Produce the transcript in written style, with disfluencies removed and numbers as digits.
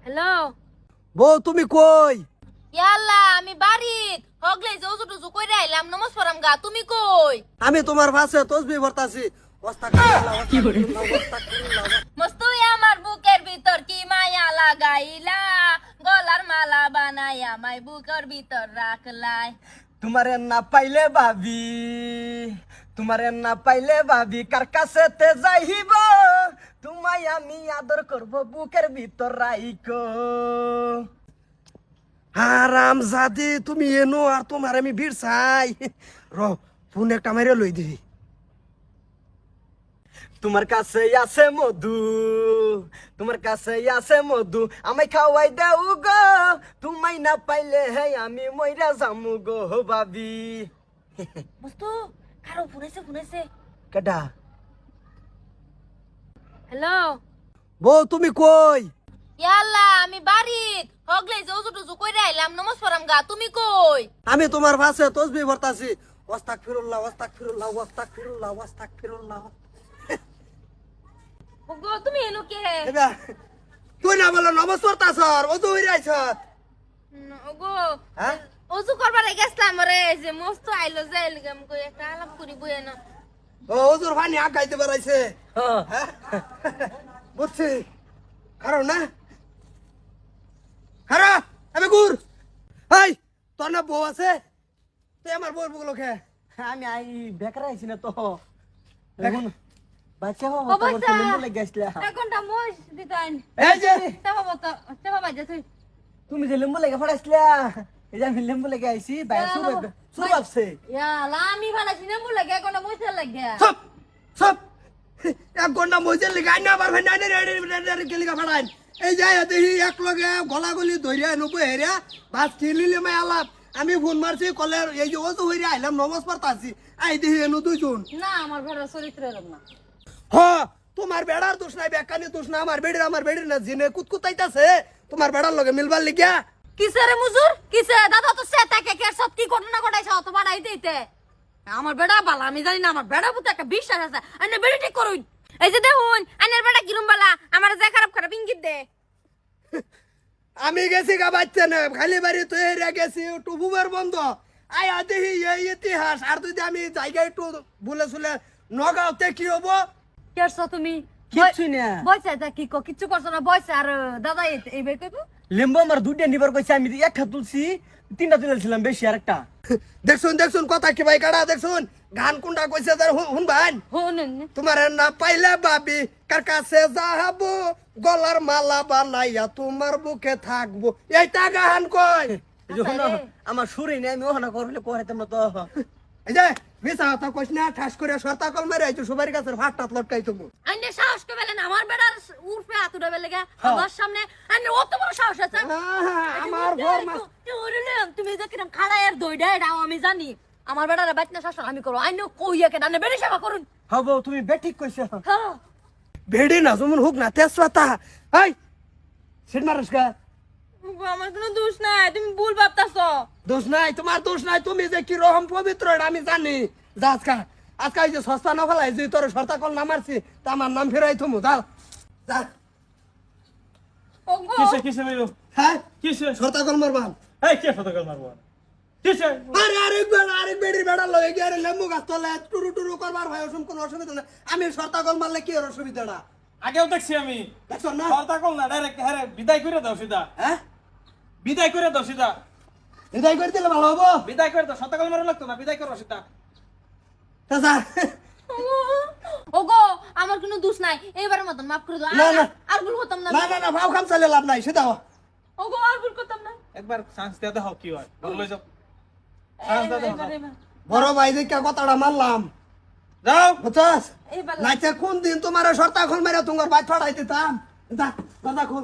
Hello বউ তুমি কই? ইয়াল্লা আমি বাড়িত হগলে জউজু টুজু কইরা আইলাম নমস পড়াম গা তুমি কই আমি তোমার পাশে তসবি ভরতাছি। মস্তুই আমার বুকের ভিতর কি মায়া লাগাইলা গলার মালা বানাইয়া মাই বুকের ভিতর রাখলাই তোমারে না পাইলে ভাবি, তোমারে না পাইলে ভাবি কার কাছেতে যাইব, তোমায় আমি আদর করব বুকের ভিতর রাইকো। হারাম জাদি তুমি এনো আর তোমার আমি ভিড় চাই। র ফোন একটা মেরে লই দিবি। তোমার কাছে আছে মধু, তোমার কাছে আছে মধু, আমায় খাওয়াই দাও গো, তোমায় না পাইলে হে আমি মইরা যামু গো ভাবি। মস্তু কারো ফোনেছে কেডা? হ্যালো বউ তুমি কই? ইয়াল্লা আমি বাড়িত হগলে জউজু টুজু কইরা আইলাম নমস পড়াম গা তুমি কই আমি তোমার পাশে তসবি ভরতাছি। ওয়াস্তাগফিরুল্লাহ ওয়াস্তাগফিরুল্লাহ ওয়াস্তাগফিরুল্লাহ ওয়াস্তাগফিরুল্লাহ। ওগো তুমি এনো কে এবা তুই না বলো নমস পড়তাছ ওযু হইরা আইছ। ওগো হ্যাঁ ওযু করবার গেছলাম রে যে মস্তু আইলো যে এলগাম কই একটা আলাপ করি বইয়ে না ও ওযুর পানি আগাইতে পারাইছে। হ্যাঁ বুঝছি কারণ না হারা আমি গুর। হাই তোর না বউ আছে? তুই আমার বউর বুকলো খে। আমি আই বেকার আইছি না তো এখন বাচ্চা হো ও বাচ্চা। লেগে গেছলা। এক ঘন্টা মোজ দিতাইন এই যে তেবা বাজে তুই তুমি যে লেম্বু লেগে পড়াইছিলা, এই যে আমি লেম্বু লেগে আইছি বাইরে সুর বাপছে। ইয়ালা আমি ফালাছি না বলে এক ঘন্টা মোজ লাগে সব সব এক ঘন্টা মজা লেগে আইনা আবার ভাই নাইনে রেডি কে লেগে ফাড়াইন। এই যাই দেখি এক লগে গলা গলি ধরিয়া নবো হেরিয়া বাস কিনলিলে মাই আলাপ। আমি ফোন মারছি কলে এই যে ওযু হইরা আইলাম নমাজ পড়তাছি। আই দেখি এনো দুইজন। না আমার ঘরের চরিত্র এরকম না হ তোমার বেড়ার দোষ নাই, বেকানি দোষ না, আমার বেড়ির না জিনে কুতকুতাইতাছে তোমার বেড়ার লগে মিলবার লিগা। কিসে রে মুজুর কিসে দাদা তো সে তাকে কে সব কি ঘটনা ঘটাইছে অত বাড়াই দিতে আমার বেড়া বালা আমি জানি না আমার বেড়া পুতে একটা বিশ্বাস আছে আনে বেড়ি ঠিক করুন এই যে দেখুন আনের বেড়া কিরম বালা আমার যে খারাপ খারাপ ইঙ্গিত দে আমি গেছি গা বাচ্চা না খালি বাড়ি তুই হেরে গেছি টুবুবার বন্ধ। আয় দেখি এই ইতিহাস আর যদি আমি জায়গা একটু বলে শুলে নগাঁওতে কি হবো? কেরছো তুমি কিচ্ছু না। বয়সে তা কি কিচ্ছু করছো না বয়সে আর দাদা এই বে কইবো লিম্বু আমার দুইটা নিবার কইছে, আমি এক হাত তুলছি, তিনটা তুলেছিলাম বেশি আর একটা। দেখুন কথা কি ভাই কাড়া দেখুন গান কোনটা কইছে তার হুন ভাই। শুনুন তোমার না পাইলে ভাবি কার কাছে যাবো, গলার মালা বানাইয়া তোমার বুকে থাকবো, এইটা গান কই। আমার সুরই নেই, আমি ওখানে করলে করাইতাম না তো। এই যে মিছা কথা কইস না, ঠাস করে সরতা কল মেরে আইছো সবারই কাছে হাতটাত লটকাই তুমি। আন্নে সাহস কে বেলেন আমার বেড়ার উরফে আতুরে বেলে গা আমার সামনে আন্নে অত বড় সাহস আছে আমার ঘর মাস তুমি যে কিরম খাড়ায়ের দইডা এটাও আমি জানি আমার বেড়ারে বাইতনা শাসন আমি করো আইনো কইয়া কেন আন্নে বেড়ি সেবা করুন হবো তুমি বেঠিক কইছো। হ্যাঁ বেড়ি না যেমন হোক না তেজপাতা। হাই সিট মারস কা? আমার কোনো দোষ নাই তুমি ভুল ভাবতাছো দোষ নাই, তোমার দোষ নাই, তুমি যে কি রকম পবিত্র এটা আমি জানি। যা আজকে এই যে সস্তা না ফেলাই যে তোর সর্তা কল না মারছি তা আমার নাম ফেরাই থমু যাও যা। ওগো কিসে মেরো হ্যাঁ কিসে সর্তা কল মারবাম। এই কে ফটোকল মারবো কিসে আরে আরেক বেড়ির বেড়া লয়ে গিয়ে লেম্বু গাছ তলে টুরু করবার ভাই ওসম কোনো অসুবিধা নাই। আমি সর্তা কল মারলে কি আর অসুবিধাটা? আগেও দেখছি আমি দেখছো না? ফটোকল না ডাইরেক্ট হ্যাঁ বিদায় করে দাও সিধা, হ্যাঁ বিদায় করে দাও সিধা, বিদায় করে দিলে ভালো হবো। বিদায় করে দাও, ফটোকল মারো লাগতো না, বিদায় করো সিধা। চাচা ওগো আমার কোনো দোষ নাই এইবারের মতন মাফ করে দাও না, না। আর ভুল করতাম না না ভাও খাম চালে লাভ নাই সেটা। ওগো আর ভুল করতাম না একবার চান্স দিয়ে দাও কি হয়, ঘর লই যাও, চান্স দিয়ে দাও। এবার বড় ভাই দেখে কথাটা মারলাম যাও বুঝছস? এইবার নাইতে কোন দিন তোমার সর্তা খোল মেরে তোমার বাইক ফাড়াই দিতাম। দাদা খোল